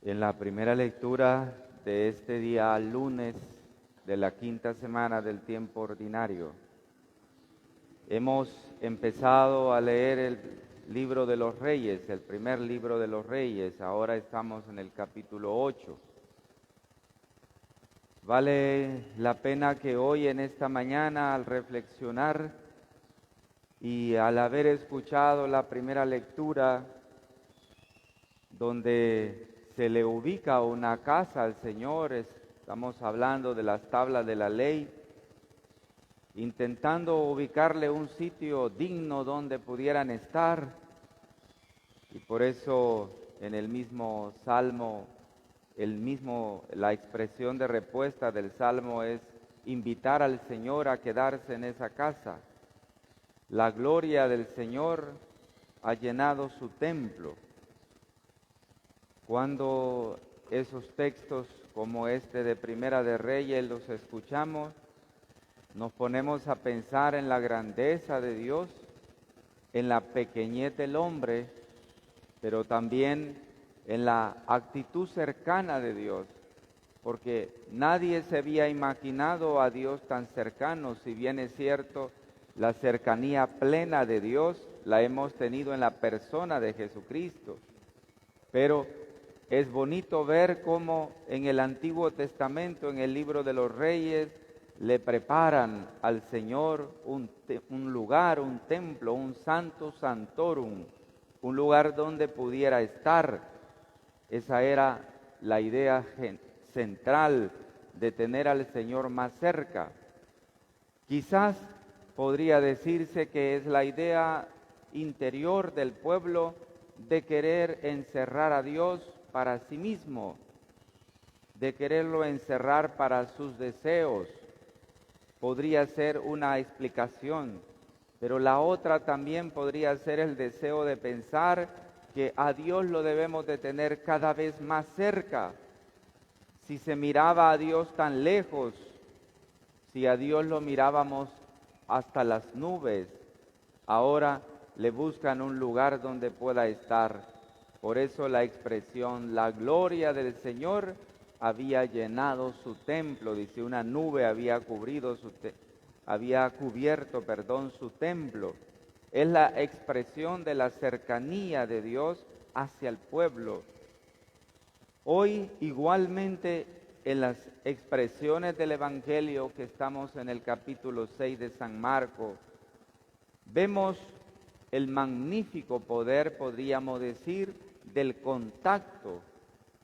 En la primera lectura de este día lunes de la quinta semana del tiempo ordinario, hemos empezado a leer el libro de los Reyes, el primer libro de los Reyes. Ahora estamos en el capítulo 8. Vale la pena que hoy en esta mañana, al reflexionar y al haber escuchado la primera lectura, donde se le ubica una casa al Señor, estamos hablando de las tablas de la ley, intentando ubicarle un sitio digno donde pudieran estar, y por eso en el mismo Salmo, la expresión de respuesta del Salmo es invitar al Señor a quedarse en esa casa. La gloria del Señor ha llenado su templo. Cuando esos textos como este de Primera de Reyes los escuchamos, nos ponemos a pensar en la grandeza de Dios, en la pequeñez del hombre, pero también en la actitud cercana de Dios, porque nadie se había imaginado a Dios tan cercano. Si bien es cierto, la cercanía plena de Dios la hemos tenido en la persona de Jesucristo, pero es bonito ver cómo en el Antiguo Testamento, en el libro de los Reyes, le preparan al Señor un lugar, un templo, un santo santorum, un lugar donde pudiera estar. Esa era la idea central de tener al Señor más cerca. Quizás podría decirse que es la idea interior del pueblo de querer encerrar a Dios para sí mismo, de quererlo encerrar para sus deseos. Podría ser una explicación, pero la otra también podría ser el deseo de pensar que a Dios lo debemos de tener cada vez más cerca. Si se miraba a Dios tan lejos, si a Dios lo mirábamos hasta las nubes, ahora le buscan un lugar donde pueda estar. Por eso la expresión, la gloria del Señor había llenado su templo, dice, una nube había cubierto su templo. Es la expresión de la cercanía de Dios hacia el pueblo. Hoy igualmente en las expresiones del Evangelio que estamos en el capítulo 6 de San Marcos, vemos el magnífico poder, podríamos decir, del contacto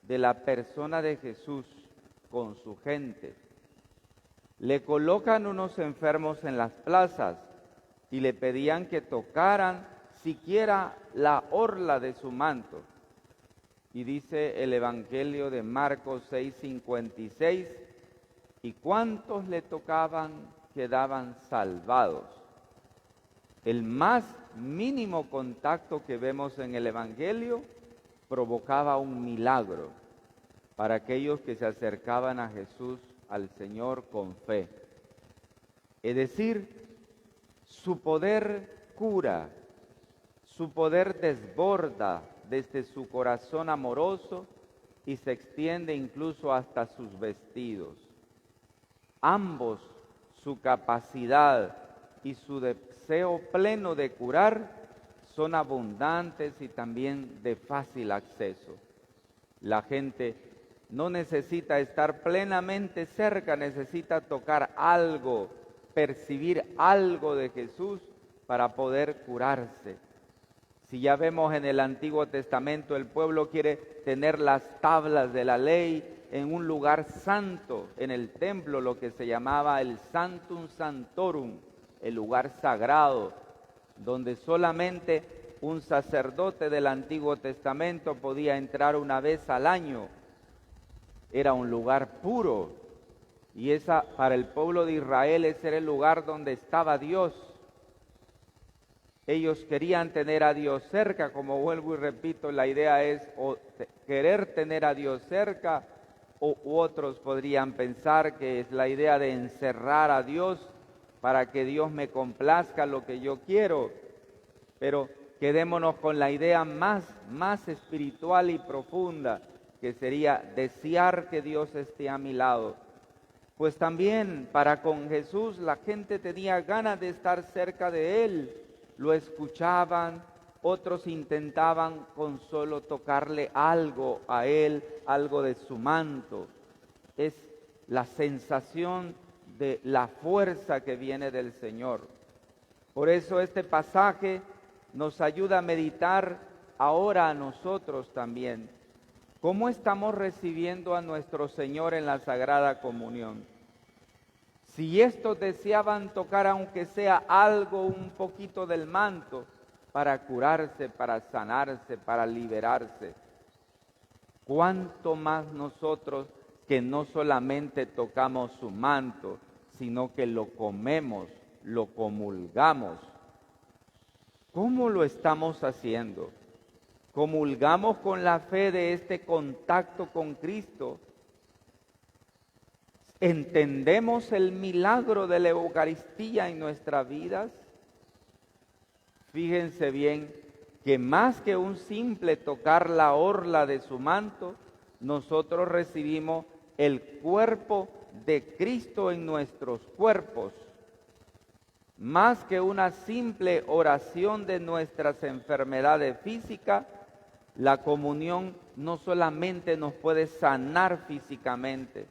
de la persona de Jesús con su gente. Le colocan unos enfermos en las plazas y le pedían que tocaran siquiera la orla de su manto. Y dice el Evangelio de Marcos 6:56, y cuantos le tocaban quedaban salvados. El más mínimo contacto que vemos en el Evangelio provocaba un milagro para aquellos que se acercaban a Jesús, al Señor, con fe. Es decir, su poder cura, su poder desborda desde su corazón amoroso y se extiende incluso hasta sus vestidos. Ambos, su capacidad y su deseo pleno de curar, son abundantes y también de fácil acceso. La gente no necesita estar plenamente cerca, necesita tocar algo, percibir algo de Jesús para poder curarse. Si ya vemos en el Antiguo Testamento, el pueblo quiere tener las tablas de la ley en un lugar santo, en el templo, lo que se llamaba el Sanctum Sanctorum, el lugar sagrado, donde solamente un sacerdote del Antiguo Testamento podía entrar una vez al año. Era un lugar puro, y para el pueblo de Israel ese era el lugar donde estaba Dios. Ellos querían tener a Dios cerca, como vuelvo y repito, la idea es querer tener a Dios cerca, u otros podrían pensar que es la idea de encerrar a Dios para que Dios me complazca lo que yo quiero. Pero quedémonos con la idea más espiritual y profunda. que sería desear que Dios esté a mi lado. Pues también para con Jesús la gente tenía ganas de estar cerca de Él. Lo escuchaban, otros intentaban con solo tocarle algo a Él, algo de su manto. Es la sensación de la fuerza que viene del Señor. Por eso este pasaje nos ayuda a meditar ahora a nosotros también. ¿Cómo estamos recibiendo a nuestro Señor en la Sagrada Comunión? Si estos deseaban tocar aunque sea algo, un poquito del manto, para curarse, para sanarse, para liberarse, ¿cuánto más nosotros que no solamente tocamos su manto, sino que lo comemos, lo comulgamos? ¿Cómo lo estamos haciendo? ¿Comulgamos con la fe de este contacto con Cristo? ¿Entendemos el milagro de la Eucaristía en nuestras vidas? Fíjense bien que más que un simple tocar la orla de su manto, nosotros recibimos el cuerpo de Cristo en nuestros cuerpos. Más que una simple oración de nuestras enfermedades físicas, la comunión no solamente nos puede sanar físicamente,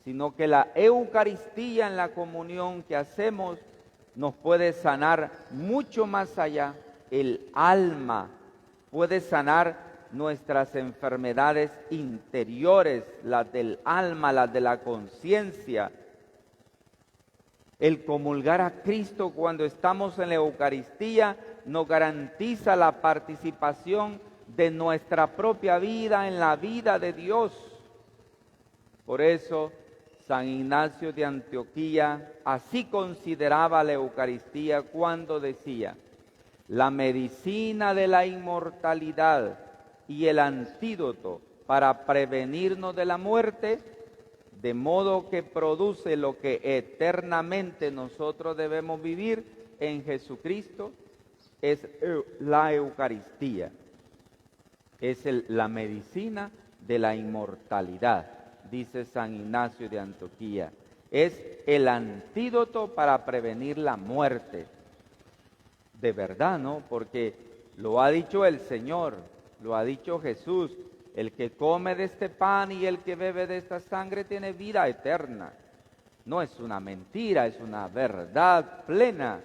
sino que la Eucaristía en la comunión que hacemos nos puede sanar mucho más allá. El alma puede sanar nuestras enfermedades interiores, las del alma, las de la conciencia. El comulgar a Cristo cuando estamos en la Eucaristía nos garantiza la participación de nuestra propia vida en la vida de Dios. Por eso San Ignacio de Antioquía así consideraba la Eucaristía cuando decía: la medicina de la inmortalidad y el antídoto para prevenirnos de la muerte, de modo que produce lo que eternamente nosotros debemos vivir en Jesucristo, es la Eucaristía. Es la medicina de la inmortalidad, dice San Ignacio de Antioquía. Es el antídoto para prevenir la muerte. De verdad, ¿no? Porque lo ha dicho el Señor, lo ha dicho Jesús: el que come de este pan y el que bebe de esta sangre tiene vida eterna. No es una mentira, es una verdad plena.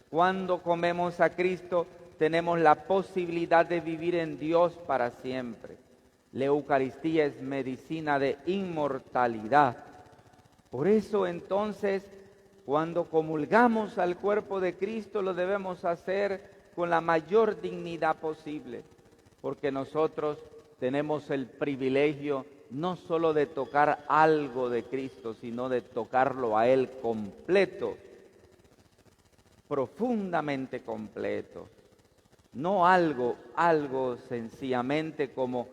Cuando comemos a Cristo, tenemos la posibilidad de vivir en Dios para siempre. La Eucaristía es medicina de inmortalidad. Por eso entonces, cuando comulgamos al cuerpo de Cristo, lo debemos hacer con la mayor dignidad posible, porque nosotros tenemos el privilegio no solo de tocar algo de Cristo, sino de tocarlo a Él completo, profundamente completo. No algo sencillamente como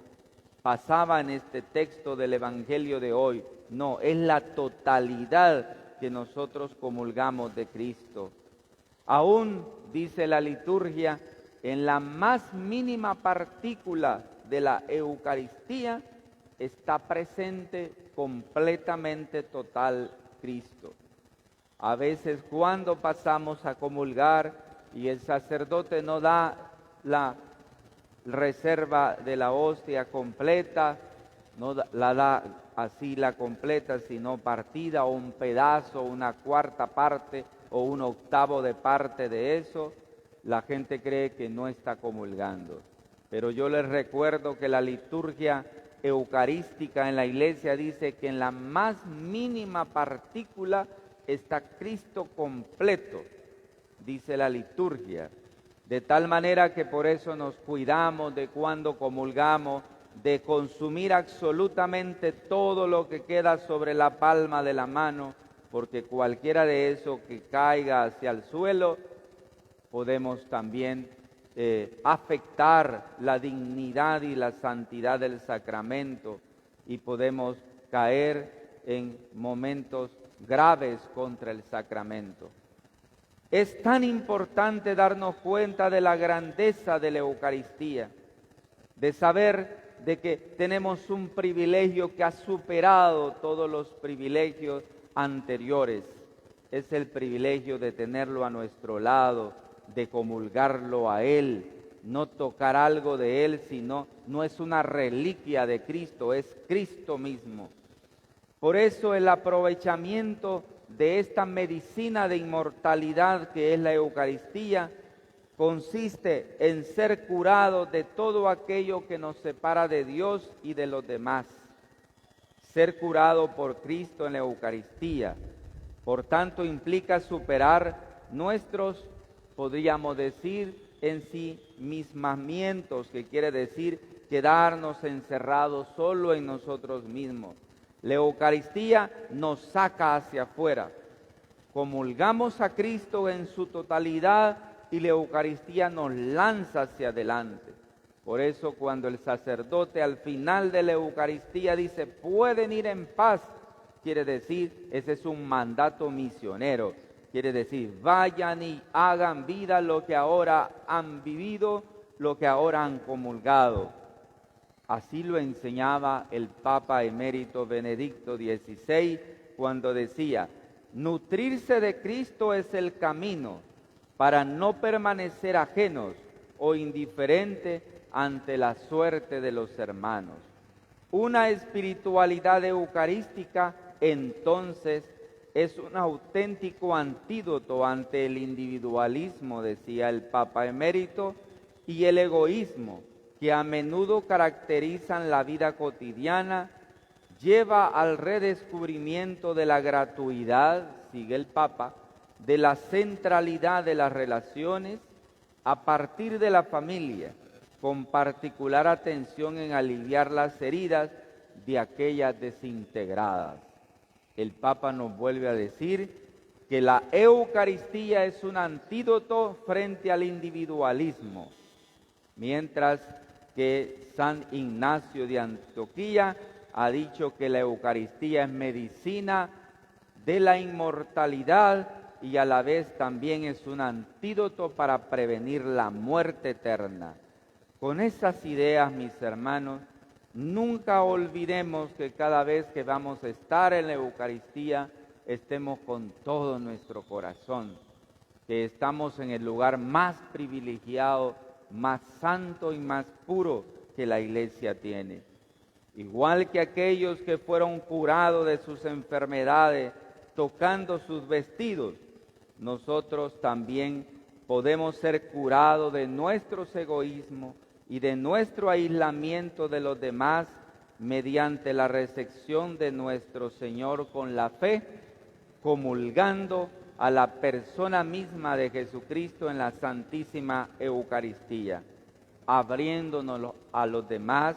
pasaba en este texto del Evangelio de hoy. No, es la totalidad que nosotros comulgamos de Cristo. Aún, dice la liturgia, en la más mínima partícula de la Eucaristía está presente completamente total Cristo. A veces cuando pasamos a comulgar y el sacerdote no da la reserva de la hostia completa, no la da así la completa, sino partida o un pedazo, una cuarta parte o un octavo de parte de eso, la gente cree que no está comulgando. Pero yo les recuerdo que la liturgia eucarística en la iglesia dice que en la más mínima partícula está Cristo completo, dice la liturgia. De tal manera que por eso nos cuidamos de cuando comulgamos, de consumir absolutamente todo lo que queda sobre la palma de la mano, porque cualquiera de eso que caiga hacia el suelo, podemos también afectar la dignidad y la santidad del sacramento y podemos caer en momentos graves contra el sacramento. Es tan importante darnos cuenta de la grandeza de la Eucaristía, de saber de que tenemos un privilegio que ha superado todos los privilegios anteriores. Es el privilegio de tenerlo a nuestro lado, de comulgarlo a Él, no tocar algo de Él, sino no es una reliquia de Cristo, es Cristo mismo. Por eso el aprovechamiento de esta medicina de inmortalidad que es la Eucaristía consiste en ser curados de todo aquello que nos separa de Dios y de los demás. Ser curado por Cristo en la Eucaristía, por tanto, implica superar nuestros, podríamos decir, ensimismamientos, que quiere decir quedarnos encerrados solo en nosotros mismos. La Eucaristía nos saca hacia afuera. Comulgamos a Cristo en su totalidad y la Eucaristía nos lanza hacia adelante. Por eso cuando el sacerdote al final de la Eucaristía dice, pueden ir en paz, quiere decir, ese es un mandato misionero. Quiere decir, vayan y hagan vida lo que ahora han vivido, lo que ahora han comulgado. Así lo enseñaba el Papa emérito Benedicto XVI cuando decía, nutrirse de Cristo es el camino para no permanecer ajenos o indiferentes ante la suerte de los hermanos. Una espiritualidad eucarística, entonces, es un auténtico antídoto ante el individualismo, decía el Papa emérito, y el egoísmo, que a menudo caracterizan la vida cotidiana, lleva al redescubrimiento de la gratuidad, sigue el Papa, de la centralidad de las relaciones a partir de la familia, con particular atención en aliviar las heridas de aquellas desintegradas. El Papa nos vuelve a decir que la Eucaristía es un antídoto frente al individualismo, mientras que San Ignacio de Antioquía ha dicho que la Eucaristía es medicina de la inmortalidad y a la vez también es un antídoto para prevenir la muerte eterna. Con esas ideas, mis hermanos, nunca olvidemos que cada vez que vamos a estar en la Eucaristía, estemos con todo nuestro corazón, que estamos en el lugar más privilegiado, más santo y más puro que la Iglesia tiene. Igual que aquellos que fueron curados de sus enfermedades, tocando sus vestidos, nosotros también podemos ser curados de nuestros egoísmos y de nuestro aislamiento de los demás mediante la recepción de nuestro Señor con la fe, comulgando a la persona misma de Jesucristo en la Santísima Eucaristía, abriéndonos a los demás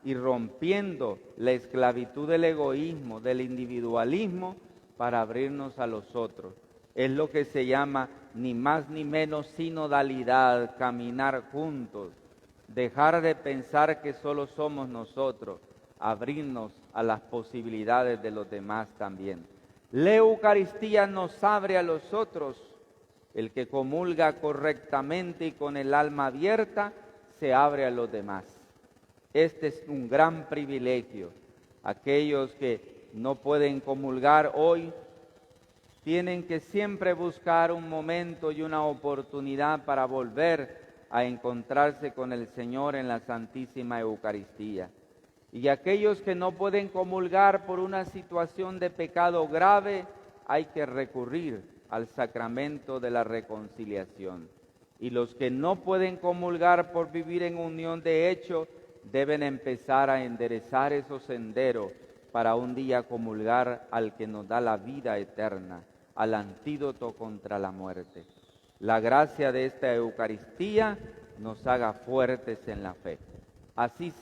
y rompiendo la esclavitud del egoísmo, del individualismo, para abrirnos a los otros. Es lo que se llama ni más ni menos sinodalidad, caminar juntos, dejar de pensar que solo somos nosotros, abrirnos a las posibilidades de los demás también. La Eucaristía nos abre a los otros. El que comulga correctamente y con el alma abierta, se abre a los demás. Este es un gran privilegio. Aquellos que no pueden comulgar hoy, tienen que siempre buscar un momento y una oportunidad para volver a encontrarse con el Señor en la Santísima Eucaristía. Y aquellos que no pueden comulgar por una situación de pecado grave, hay que recurrir al sacramento de la reconciliación. Y los que no pueden comulgar por vivir en unión de hecho, deben empezar a enderezar esos senderos para un día comulgar al que nos da la vida eterna, al antídoto contra la muerte. La gracia de esta Eucaristía nos haga fuertes en la fe. Así sea.